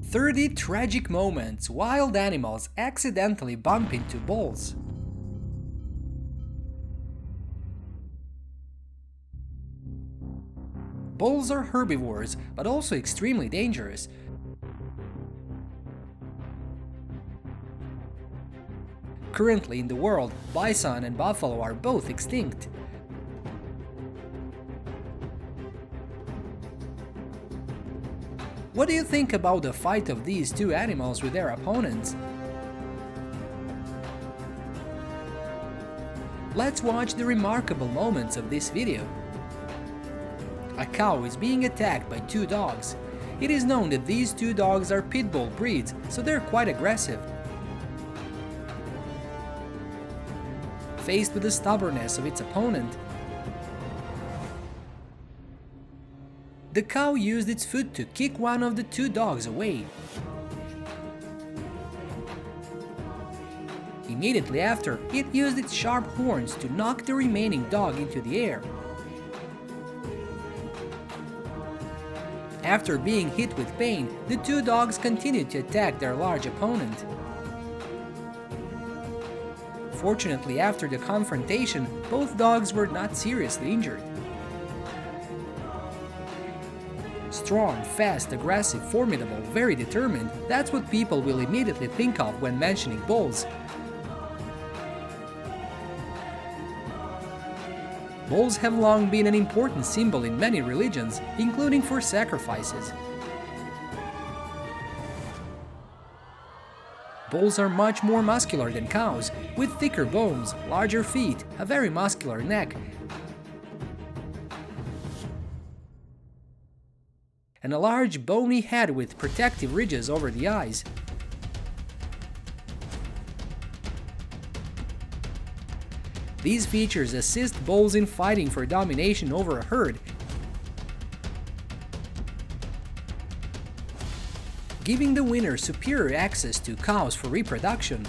30 tragic moments wild animals accidentally bump into bulls. Bulls are herbivores, but also extremely dangerous. Currently in the world, bison and buffalo are both extinct. What do you think about the fight of these two animals with their opponents? Let's watch the remarkable moments of this video. A cow is being attacked by two dogs. It is known that these two dogs are pit bull breeds, so they're quite aggressive. Faced with the stubbornness of its opponent, the cow used its foot to kick one of the two dogs away. Immediately after, it used its sharp horns to knock the remaining dog into the air. After being hit with pain, the two dogs continued to attack their large opponent. Fortunately, after the confrontation, both dogs were not seriously injured. Strong, fast, aggressive, formidable, very determined, that's what people will immediately think of when mentioning bulls. Bulls have long been an important symbol in many religions, including for sacrifices. Bulls are much more muscular than cows, with thicker bones, larger feet, a very muscular neck, and a large bony head with protective ridges over the eyes. These features assist bulls in fighting for domination over a herd, giving the winner superior access to cows for reproduction.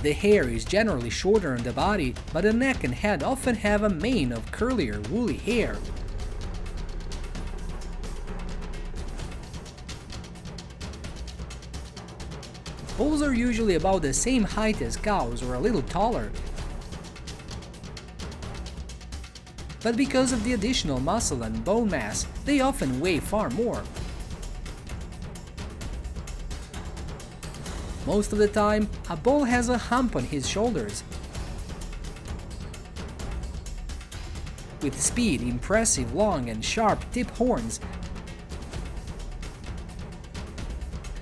The hair is generally shorter on the body, but the neck and head often have a mane of curlier, woolly hair. Bulls are usually about the same height as cows or a little taller. But because of the additional muscle and bone mass, they often weigh far more. Most of the time, a bull has a hump on his shoulders. With speed, impressive long and sharp tip horns,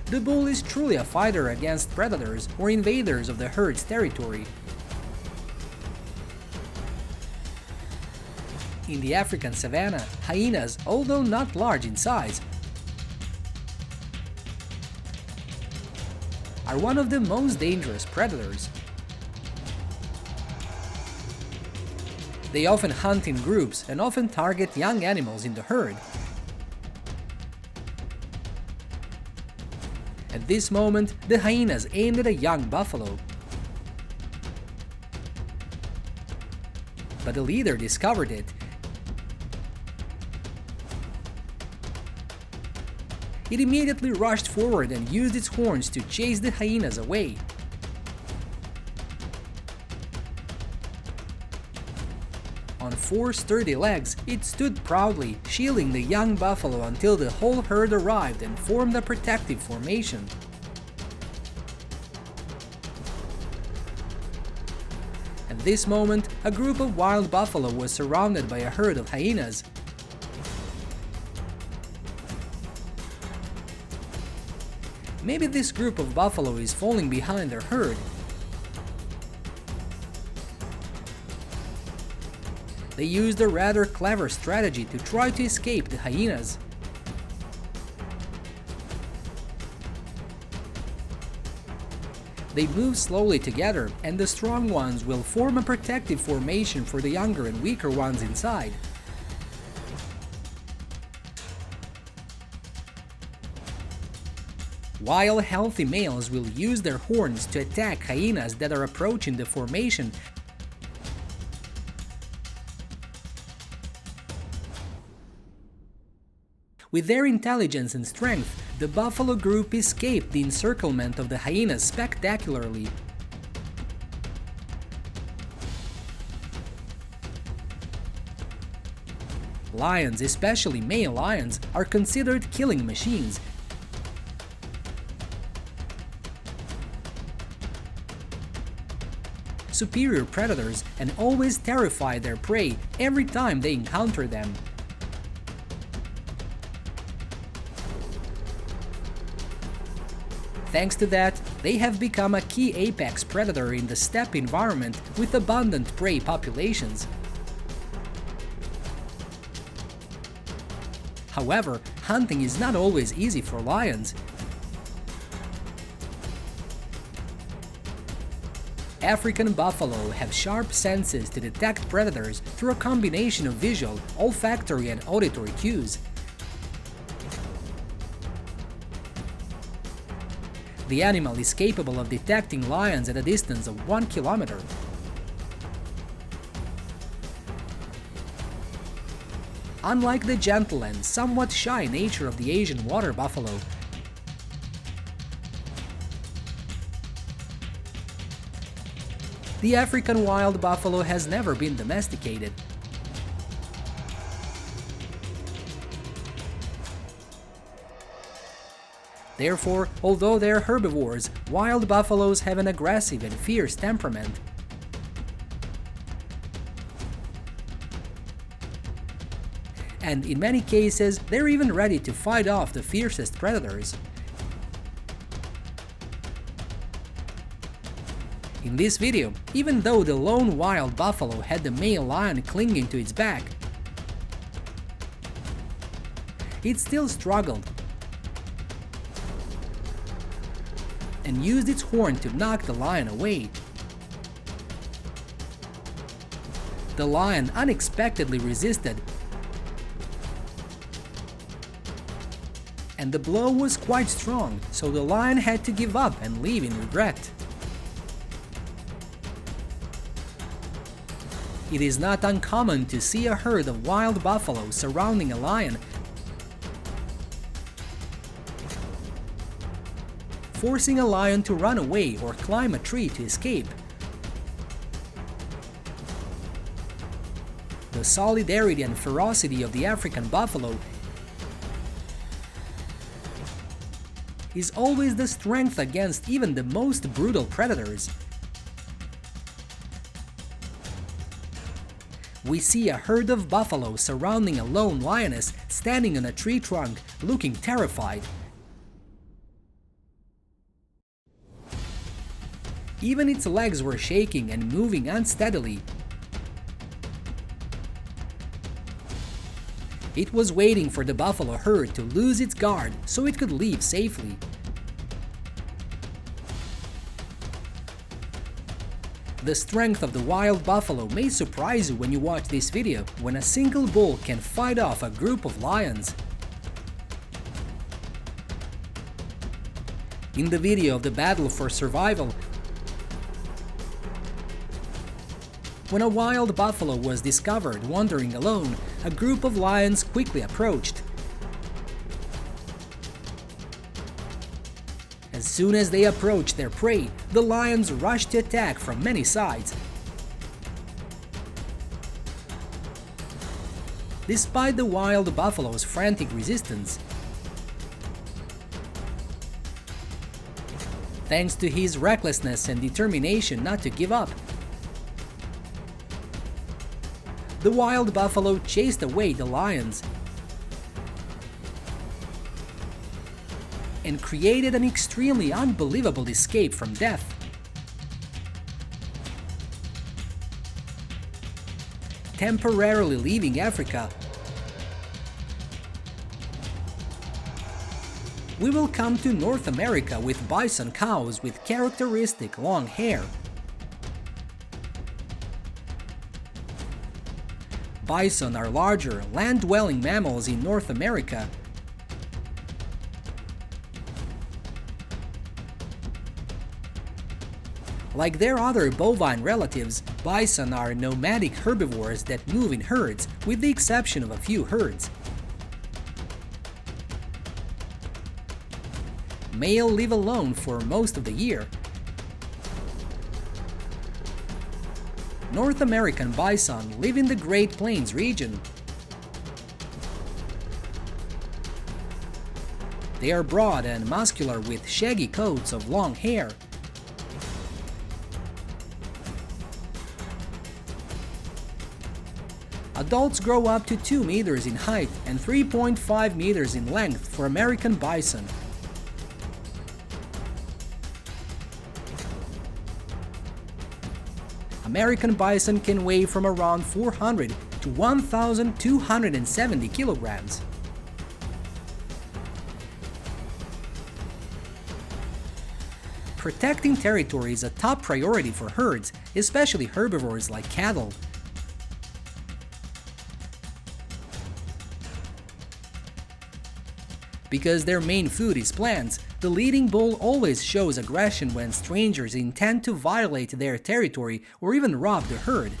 the bull is truly a fighter against predators or invaders of the herd's territory. In the African savanna, hyenas, although not large in size, are one of the most dangerous predators. They often hunt in groups and often target young animals in the herd. At this moment, the hyenas aimed at a young buffalo. But the leader discovered it. It immediately rushed forward and used its horns to chase the hyenas away. On four sturdy legs, it stood proudly, shielding the young buffalo until the whole herd arrived and formed a protective formation. At this moment, a group of wild buffalo was surrounded by a herd of hyenas. Maybe this group of buffalo is falling behind their herd. They used a rather clever strategy to try to escape the hyenas. They move slowly together, and the strong ones will form a protective formation for the younger and weaker ones inside. While healthy males will use their horns to attack hyenas that are approaching the formation, With their intelligence and strength, the buffalo group escaped the encirclement of the hyenas spectacularly. Lions, especially male lions, are considered killing machines. Superior predators, and always terrify their prey every time they encounter them. Thanks to that, they have become a key apex predator in the steppe environment with abundant prey populations. However, hunting is not always easy for lions. African buffalo have sharp senses to detect predators through a combination of visual, olfactory, and auditory cues. The animal is capable of detecting lions at a distance of 1 kilometer. Unlike the gentle and somewhat shy nature of the Asian water buffalo, the African wild buffalo has never been domesticated. Therefore, although they're herbivores, wild buffaloes have an aggressive and fierce temperament. And in many cases, they're even ready to fight off the fiercest predators. In this video, even though the lone wild buffalo had the male lion clinging to its back, it still struggled and used its horn to knock the lion away. The lion unexpectedly resisted, and the blow was quite strong, so the lion had to give up and leave in regret. It is not uncommon to see a herd of wild buffalo surrounding a lion, forcing a lion to run away or climb a tree to escape. The solidarity and ferocity of the African buffalo is always the strength against even the most brutal predators. We see a herd of buffalo surrounding a lone lioness standing on a tree trunk, looking terrified. Even its legs were shaking and moving unsteadily. It was waiting for the buffalo herd to lose its guard so it could leave safely. The strength of the wild buffalo may surprise you when you watch this video, when a single bull can fight off a group of lions. In the video of the battle for survival, when a wild buffalo was discovered wandering alone, a group of lions quickly approached. As soon as they approached their prey, the lions rushed to attack from many sides. Despite the wild buffalo's frantic resistance, thanks to his recklessness and determination not to give up, the wild buffalo chased away the lions and created an extremely unbelievable escape from death. Temporarily leaving Africa, we will come to North America with bison cows with characteristic long hair. Bison are larger, land-dwelling mammals in North America. Like their other bovine relatives, bison are nomadic herbivores that move in herds, with the exception of a few herds. Male live alone for most of the year. North American bison live in the Great Plains region. They are broad and muscular with shaggy coats of long hair. Adults grow up to 2 meters in height and 3.5 meters in length for American bison. American bison can weigh from around 400 to 1,270 kilograms. Protecting territory is a top priority for herds, especially herbivores like cattle. Because their main food is plants, the leading bull always shows aggression when strangers intend to violate their territory or even rob the herd.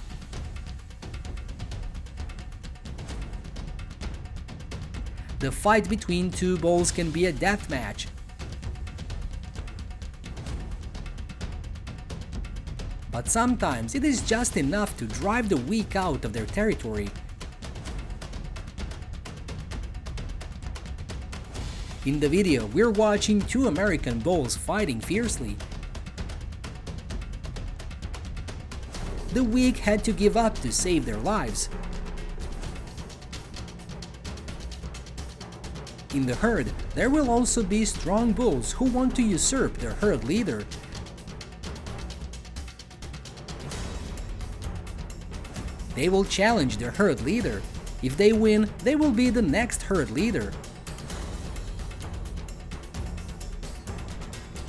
The fight between two bulls can be a death match. But sometimes it is just enough to drive the weak out of their territory. In the video, we're watching two American bulls fighting fiercely. The weak had to give up to save their lives. In the herd, there will also be strong bulls who want to usurp their herd leader. They will challenge their herd leader. If they win, they will be the next herd leader.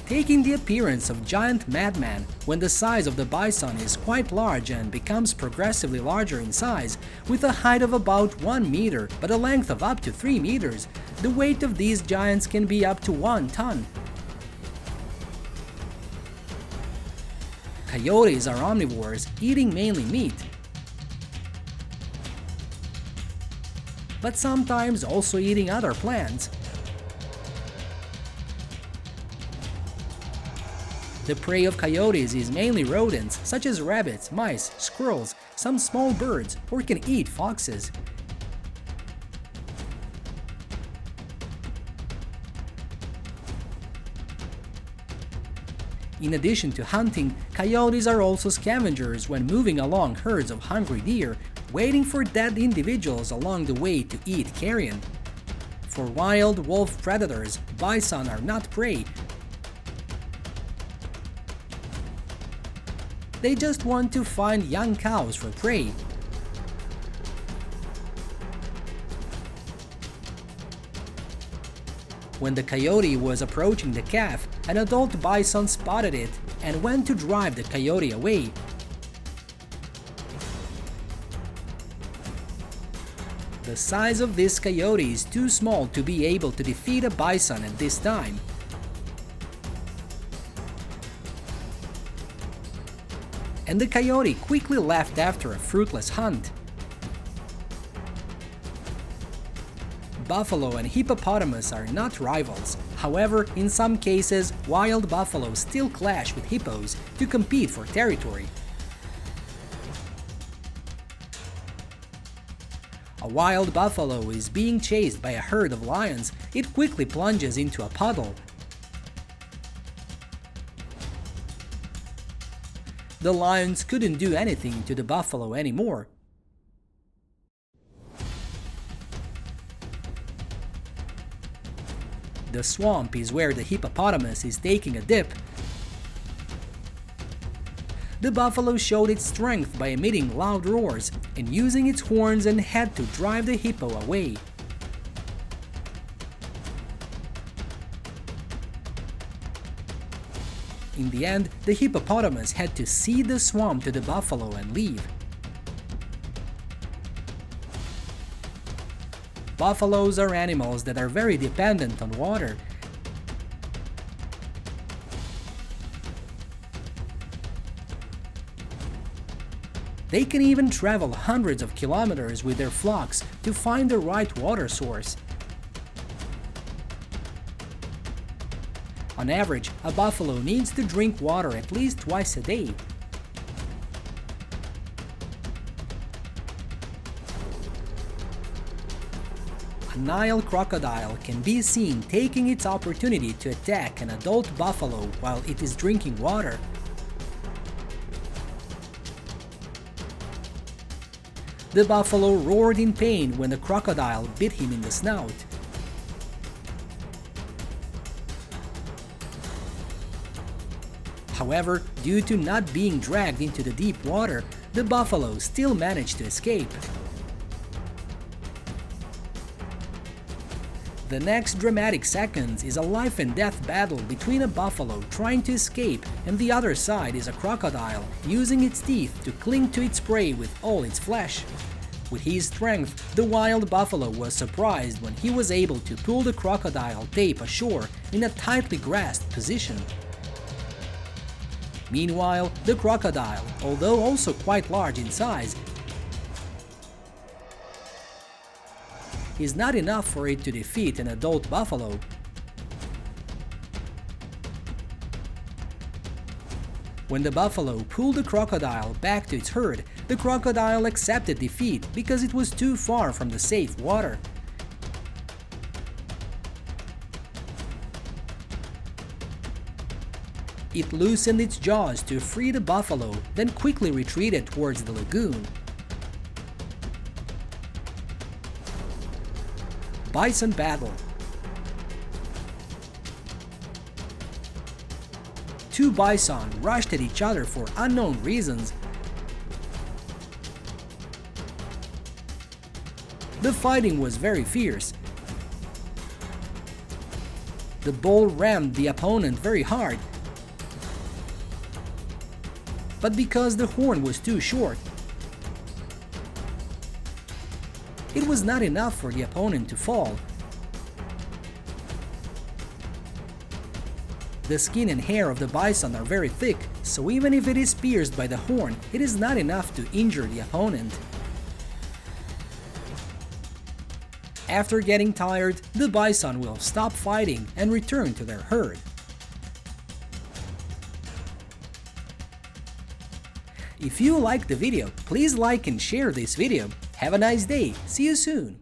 Taking the appearance of giant madman when the size of the bison is quite large and becomes progressively larger in size, with a height of about 1 meter but a length of up to 3 meters, the weight of these giants can be up to 1 ton. Coyotes are omnivores, eating mainly meat, but sometimes also eating other plants. The prey of coyotes is mainly rodents such as rabbits, mice, squirrels, some small birds, or can eat foxes. In addition to hunting, coyotes are also scavengers when moving along herds of hungry deer, waiting for dead individuals along the way to eat carrion. For wild wolf predators, bison are not prey. They just want to find young cows for prey. When the coyote was approaching the calf, an adult bison spotted it and went to drive the coyote away. The size of this coyote is too small to be able to defeat a bison at this time. And the coyote quickly left after a fruitless hunt. Buffalo and hippopotamus are not rivals. However, in some cases, wild buffalo still clash with hippos to compete for territory. A wild buffalo is being chased by a herd of lions. It quickly plunges into a puddle. The lions couldn't do anything to the buffalo anymore. The swamp is where the hippopotamus is taking a dip. The buffalo showed its strength by emitting loud roars and using its horns and head to drive the hippo away. In the end, the hippopotamus had to cede the swamp to the buffalo and leave. Buffaloes are animals that are very dependent on water. They can even travel hundreds of kilometers with their flocks to find the right water source. On average, a buffalo needs to drink water at least twice a day. A Nile crocodile can be seen taking its opportunity to attack an adult buffalo while it is drinking water. The buffalo roared in pain when the crocodile bit him in the snout. However, due to not being dragged into the deep water, the buffalo still managed to escape. The next dramatic seconds is a life and death battle between a buffalo trying to escape, and the other side is a crocodile using its teeth to cling to its prey with all its flesh. With his strength, the wild buffalo was surprised when he was able to pull the crocodile tape ashore in a tightly grasped position. Meanwhile, the crocodile, although also quite large in size, is not enough for it to defeat an adult buffalo. When the buffalo pulled the crocodile back to its herd, the crocodile accepted defeat because it was too far from the safe water. It loosened its jaws to free the buffalo, then quickly retreated towards the lagoon. Bison battle. Two bison rushed at each other for unknown reasons. The fighting was very fierce. The bull rammed the opponent very hard, but because the horn was too short, it was not enough for the opponent to fall. The skin and hair of the bison are very thick, so even if it is pierced by the horn, it is not enough to injure the opponent. After getting tired, the bison will stop fighting and return to their herd. If you liked the video, please like and share this video. Have a nice day. See you soon.